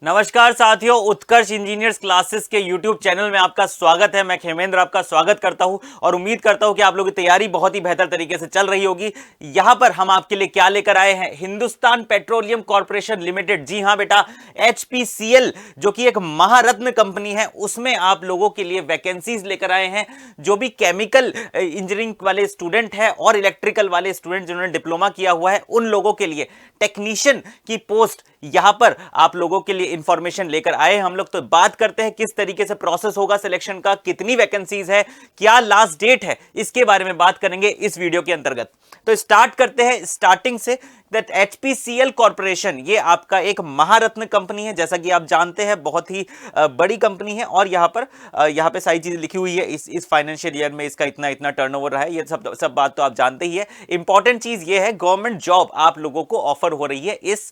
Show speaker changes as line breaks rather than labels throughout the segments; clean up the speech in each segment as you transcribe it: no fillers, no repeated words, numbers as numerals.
नमस्कार साथियों, उत्कर्ष engineers classes के YouTube चैनल में आपका स्वागत है। मैं खेमेंद्र आपका स्वागत करता हूं और उम्मीद करता हूं कि आप लोगों की तैयारी बहुत ही बेहतर तरीके से चल रही होगी। यहां पर हम आपके लिए क्या लेकर आए हैं, हिंदुस्तान पेट्रोलियम कॉर्पोरेशन लिमिटेड, जी हां बेटा, HPCL जो कि एक महारत्न कंपनी है, उसमें आप लोगों के लिए वैकेंसीज लेकर आए हैं। जो भी केमिकल इंजीनियरिंग वाले स्टूडेंट है और इलेक्ट्रिकल वाले स्टूडेंट जिन्होंने डिप्लोमा किया हुआ है, उन लोगों के लिए टेक्नीशियन की पोस्ट यहां पर आप लोगों के लिए इंफॉर्मेशन लेकर आए हम लोग। तो बात करते हैं किस तरीके से प्रोसेस होगा सिलेक्शन का, कितनी वैकेंसीज है, क्या लास्ट डेट है, इसके बारे में बात करेंगे इस वीडियो के अंतर्गत। तो स्टार्ट करते हैं स्टार्टिंग से। दैट HPCL कॉर्पोरेशन ये आपका एक महारत्न कंपनी है, जैसा कि आप जानते हैं, बहुत ही बड़ी कंपनी है। और यहाँ पे सारी चीजें लिखी हुई है, इस फाइनेंशियल ईयर में इसका इतना इतना टर्नओवर रहा है, ये सब बात तो आप जानते ही है। इंपॉर्टेंट चीज ये है, गवर्नमेंट जॉब आप लोगों को ऑफर हो रही है इस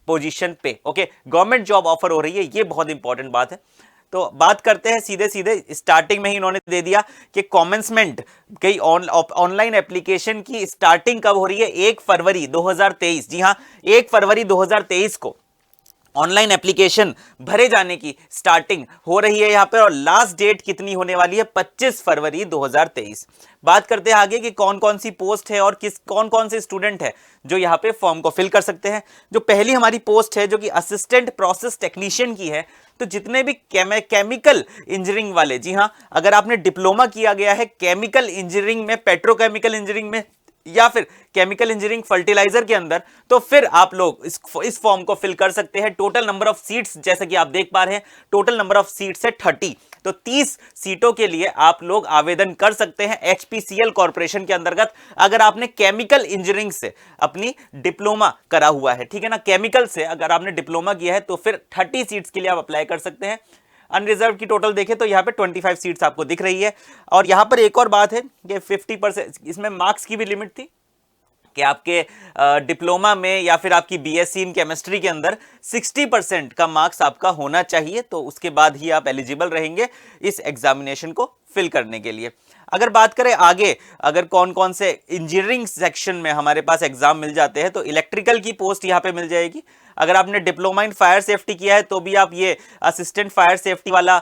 पोजीशन पे। ओके, गवर्नमेंट जॉब ऑफर हो रही है, ये बहुत इंपॉर्टेंट बात है। तो बात करते हैं सीधे सीधे, स्टार्टिंग में ही इन्होंने दे दिया कि कॉमेंसमेंट कई ऑनलाइन एप्लीकेशन की स्टार्टिंग कब हो रही है, 1 फरवरी 2023। जी हां, 1 फरवरी 2023 को ऑनलाइन एप्लीकेशन भरे जाने की स्टार्टिंग हो रही है यहां पर। और लास्ट डेट कितनी होने वाली है, 25 फरवरी 2023। बात करते हैं आगे कि कौन कौन सी पोस्ट है और कौन कौन से स्टूडेंट है जो यहां पे फॉर्म को फिल कर सकते हैं। जो पहली हमारी पोस्ट है जो कि असिस्टेंट प्रोसेस टेक्नीशियन की है, तो जितने भी केमिकल इंजीनियरिंग वाले, जी हां, अगर आपने डिप्लोमा किया गया है केमिकल इंजीनियरिंग में, पेट्रोकेमिकल इंजीनियरिंग में या फिर केमिकल इंजीनियरिंग फर्टिलाइजर के अंदर, तो फिर आप लोग इस फॉर्म को फिल कर सकते हैं। टोटल नंबर ऑफ सीट्स जैसा कि आप देख पा रहे हैं, टोटल नंबर ऑफ सीट्स है 30। तो 30 सीटों के लिए आप लोग आवेदन कर सकते हैं HPCL कॉर्पोरेशन के अंतर्गत, अगर आपने केमिकल इंजीनियरिंग से अपनी डिप्लोमा करा हुआ है। ठीक है ना, केमिकल से अगर आपने डिप्लोमा किया है तो फिर 30 सीट्स के लिए आप अप्लाई कर सकते हैं। अनरिजर्व की टोटल देखें तो यहाँ पे 25 सीट्स आपको दिख रही है। और यहाँ पर एक और बात है कि 50%, इसमें मार्क्स की भी लिमिट थी कि आपके डिप्लोमा में या फिर आपकी BSc इन केमिस्ट्री के अंदर 60% का मार्क्स आपका होना चाहिए, तो उसके बाद ही आप एलिजिबल रहेंगे इस एग्जामिनेशन को फिल करने के लिए। अगर बात करें आगे, अगर कौन कौन से इंजीनियरिंग सेक्शन में हमारे पास एग्जाम मिल जाते हैं, तो इलेक्ट्रिकल की पोस्ट यहाँ पे मिल जाएगी। अगर आपने डिप्लोमा इन फायर सेफ्टी किया है तो भी आप ये असिस्टेंट फायर सेफ्टी वाला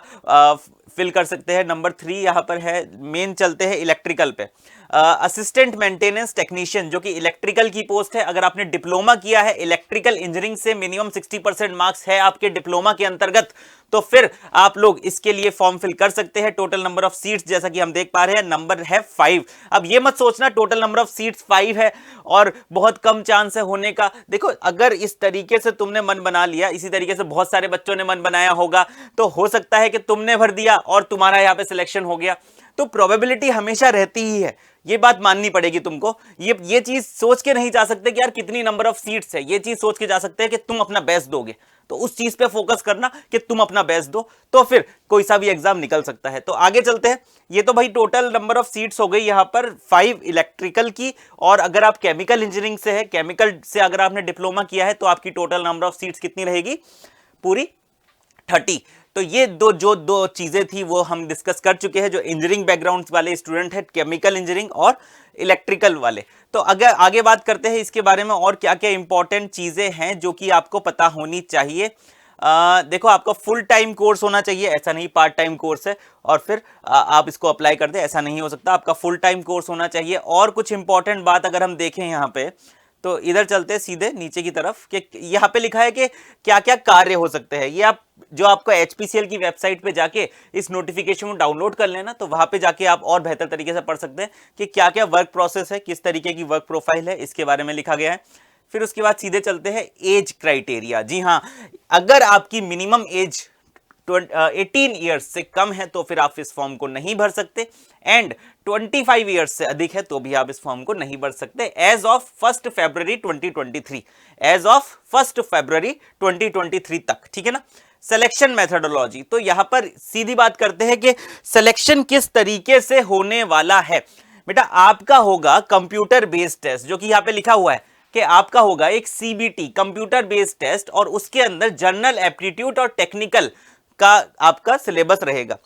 फिल कर सकते हैं। नंबर 3 यहाँ पर है। मेन चलते हैं इलेक्ट्रिकल पे, असिस्टेंट मेंटेनेंस टेक्नीशियन जो कि इलेक्ट्रिकल की पोस्ट है। अगर आपने डिप्लोमा किया है इलेक्ट्रिकल इंजीनियरिंग से, मिनिमम 60% मार्क्स है आपके डिप्लोमा के अंतर्गत, तो फिर आप लोग इसके लिए फॉर्म फिल कर सकते हैं। टोटल नंबर ऑफ सीट्स जैसा कि हम देख पा रहे हैं, नंबर है 5। अब ये मत सोचना टोटल नंबर ऑफ सीट्स 5 है और बहुत कम चांस है होने का। देखो, अगर इस तरीके से तुमने मन बना लिया, इसी तरीके से बहुत सारे बच्चों ने मन बनाया होगा, तो हो सकता है कि तुमने भर दिया और तुम्हारा यहां पे सिलेक्शन हो गया। तो प्रोबेबिलिटी हमेशा रहती ही है, ये बात माननी पड़ेगी तुमको। ये चीज सोच के नहीं जा सकते कि यार कितनी नंबर ऑफ सीट्स है, ये चीज सोच के जा सकते हैं कि तुम अपना बेस्ट दोगे। तो उस चीज पे फोकस करना कि तुम अपना बेस्ट दो, तो फिर कोई सा भी एग्जाम निकल सकता है। तो आगे चलते हैं। ये तो भाई टोटल नंबर ऑफ सीट्स हो गई यहां पर 5 इलेक्ट्रिकल की। और अगर आप केमिकल इंजीनियरिंग से है, केमिकल से अगर आपने डिप्लोमा किया है, तो आपकी टोटल नंबर ऑफ सीट्स कितनी रहेगी, पूरी 30। तो ये दो चीजें थी वो हम डिस्कस कर चुके हैं, जो इंजीनियरिंग बैकग्राउंड वाले स्टूडेंट है, केमिकल इंजीनियरिंग और इलेक्ट्रिकल वाले। तो अगर आगे बात करते हैं इसके बारे में और क्या क्या इंपॉर्टेंट चीजें हैं जो कि आपको पता होनी चाहिए। देखो, आपका फुल टाइम कोर्स होना चाहिए, ऐसा नहीं पार्ट टाइम कोर्स है और फिर आप इसको अप्लाई कर दे, ऐसा नहीं हो सकता। आपका फुल टाइम कोर्स होना चाहिए। और कुछ इंपॉर्टेंट बात अगर हम देखें यहाँ पे, तो इधर चलते हैं सीधे नीचे की तरफ कि यहाँ पे लिखा है कि क्या क्या कार्य हो सकते हैं। ये आप जो आपको HPCL की वेबसाइट पे जाके इस नोटिफिकेशन को डाउनलोड कर लेना, तो वहां पे जाके आप और बेहतर तरीके से पढ़ सकते हैं कि क्या क्या वर्क प्रोसेस है, किस तरीके की वर्क प्रोफाइल है, इसके बारे में लिखा गया है। फिर उसके बाद सीधे चलते हैं एज क्राइटेरिया। जी हाँ, अगर आपकी मिनिमम एज 18 ईयर्स से कम है तो फिर आप इस फॉर्म को नहीं भर सकते, एंड 25 ईयर्स से अधिक है तो भी आप इस फॉर्म को नहीं भर सकते। As of 1 February 2023, as of 1 February 2023 तक। ठीक है ना। सिलेक्शन मेथोडोलॉजी, तो यहां पर सीधी बात करते हैं कि सिलेक्शन किस तरीके से होने वाला है। बेटा, आपका होगा कंप्यूटर बेस्ड टेस्ट, जो कि यहां पे लिखा हुआ है कि आपका होगा एक CBT कंप्यूटर बेस्ड टेस्ट, और उसके अंदर जनरल एप्टीट्यूड और टेक्निकल का आपका सिलेबस रहेगा।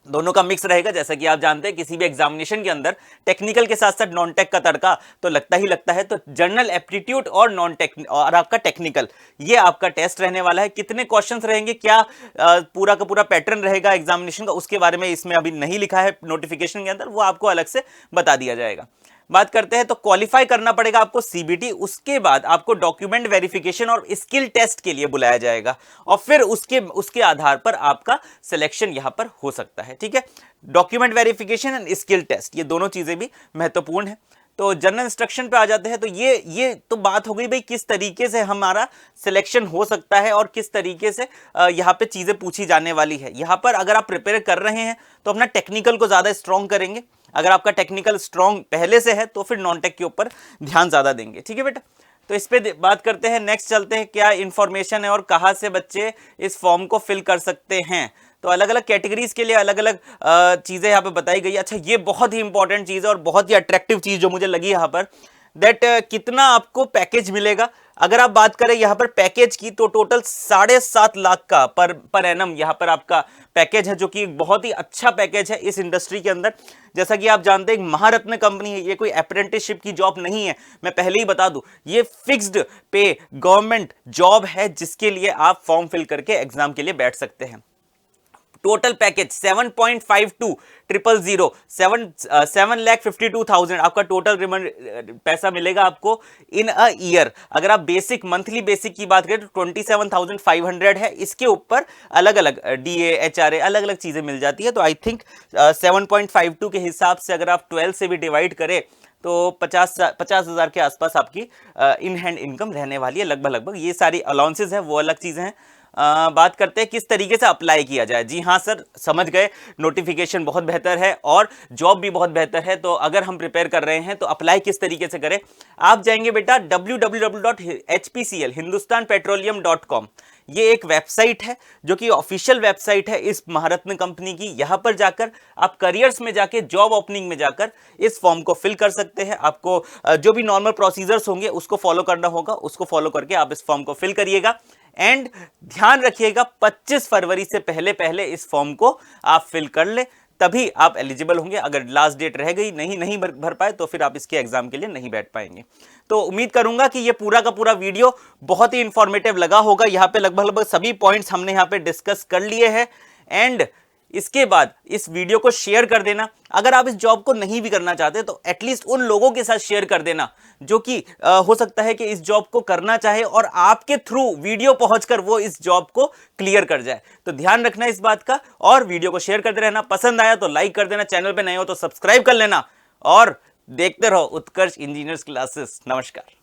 दोनों का मिक्स रहेगा। जैसा कि आप जानते हैं किसी भी एग्जामिनेशन के अंदर टेक्निकल के साथ साथ नॉन टेक का तड़का तो लगता ही लगता है। तो जनरल एप्टीट्यूड और नॉन टेक और आपका टेक्निकल, ये आपका टेस्ट रहने वाला है। कितने क्वेश्चंस रहेंगे, क्या पूरा का पूरा पैटर्न रहेगा एग्जामिनेशन का, उसके बारे में इसमें अभी नहीं लिखा है नोटिफिकेशन के अंदर, वो आपको अलग से बता दिया जाएगा। बात करते हैं तो क्वालिफाई करना पड़ेगा आपको सीबीटी, उसके बाद आपको डॉक्यूमेंट वेरिफिकेशन और स्किल टेस्ट के लिए बुलाया जाएगा और फिर उसके आधार पर आपका सिलेक्शन यहां पर हो सकता है। ठीक है, document verification and skill test, ये दोनों चीजें भी महत्वपूर्ण है। तो जनरल इंस्ट्रक्शन पे आ जाते हैं। तो ये तो बात हो गई भाई किस तरीके से हमारा सिलेक्शन हो सकता है और किस तरीके से यहाँ पे चीजें पूछी जाने वाली है। यहाँ पर अगर आप प्रिपेयर कर रहे हैं तो अपना टेक्निकल को ज्यादा स्ट्रॉन्ग करेंगे। अगर आपका टेक्निकल स्ट्रॉन्ग पहले से है तो फिर नॉन टेक के ऊपर ध्यान ज्यादा देंगे। ठीक है बेटा, तो इस पे बात करते हैं। नेक्स्ट चलते हैं, क्या इंफॉर्मेशन है और कहां से बच्चे इस फॉर्म को फिल कर सकते हैं। तो अलग अलग कैटेगरीज के लिए अलग अलग चीजें यहाँ पे बताई गई है। अच्छा, ये बहुत ही इंपॉर्टेंट चीज है और बहुत ही अट्रैक्टिव चीज जो मुझे लगी यहाँ पर, दैट कितना आपको पैकेज मिलेगा। अगर आप बात करें यहाँ पर पैकेज की तो टोटल 7.5 लाख का पर एनम यहाँ पर आपका पैकेज है, जो कि एक बहुत ही अच्छा पैकेज है इस इंडस्ट्री के अंदर। जैसा कि आप जानते हैं महारत्न कंपनी है, ये कोई अप्रेंटिसशिप की जॉब नहीं है, मैं पहले ही बता दूं, ये फिक्स्ड पे गवर्नमेंट जॉब है जिसके लिए आप फॉर्म फिल करके एग्जाम के लिए बैठ सकते हैं। टोटल पैकेज 7.52 7,52,000 आपका टोटल पैसा मिलेगा आपको इन अ ईयर। अगर आप बेसिक मंथली बेसिक की बात करें तो 27,500 है। इसके ऊपर अलग अलग डीए एचआरए अलग अलग चीजें मिल जाती है। तो आई थिंक 7.52 के हिसाब से अगर आप 12 से भी डिवाइड करें तो 50,000 के आसपास आपकी इन हैंड इनकम रहने वाली है लगभग। ये सारी अलाउंसेस है वो अलग चीजें हैं। बात करते हैं किस तरीके से अप्लाई किया जाए। जी हाँ सर, समझ गए, नोटिफिकेशन बहुत बेहतर है और जॉब भी बहुत बेहतर है। तो अगर हम प्रिपेयर कर रहे हैं तो अप्लाई किस तरीके से करें। आप जाएंगे बेटा www.hpcl hindustanpetroleum.com, ये एक वेबसाइट है जो कि ऑफिशियल वेबसाइट है इस महारत्न कंपनी की। यहां पर जाकर आप करियर्स में जाके जॉब ओपनिंग में जाकर इस फॉर्म को फिल कर सकते हैं। आपको जो भी नॉर्मल प्रोसीजर्स होंगे उसको फॉलो करना होगा, उसको फॉलो करके आप इस फॉर्म को फिल करिएगा। एंड ध्यान रखिएगा 25 फरवरी से पहले इस फॉर्म को आप फिल कर ले, तभी आप एलिजिबल होंगे। अगर लास्ट डेट रह गई, नहीं भर पाए तो फिर आप इसके एग्जाम के लिए नहीं बैठ पाएंगे। तो उम्मीद करूंगा कि ये पूरा का पूरा वीडियो बहुत ही इंफॉर्मेटिव लगा होगा। यहाँ पे लगभग सभी पॉइंट्स हमने यहाँ पे डिस्कस कर लिए हैं। एंड इसके बाद इस वीडियो को शेयर कर देना। अगर आप इस जॉब को नहीं भी करना चाहते तो एटलीस्ट उन लोगों के साथ शेयर कर देना जो कि हो सकता है कि इस जॉब को करना चाहे और आपके थ्रू वीडियो पहुंचकर वो इस जॉब को क्लियर कर जाए। तो ध्यान रखना इस बात का और वीडियो को शेयर करते रहना। पसंद आया तो लाइक कर देना, चैनल पे नए हो तो सब्सक्राइब कर लेना और देखते रहो उत्कर्ष इंजीनियर्स क्लासेस। नमस्कार।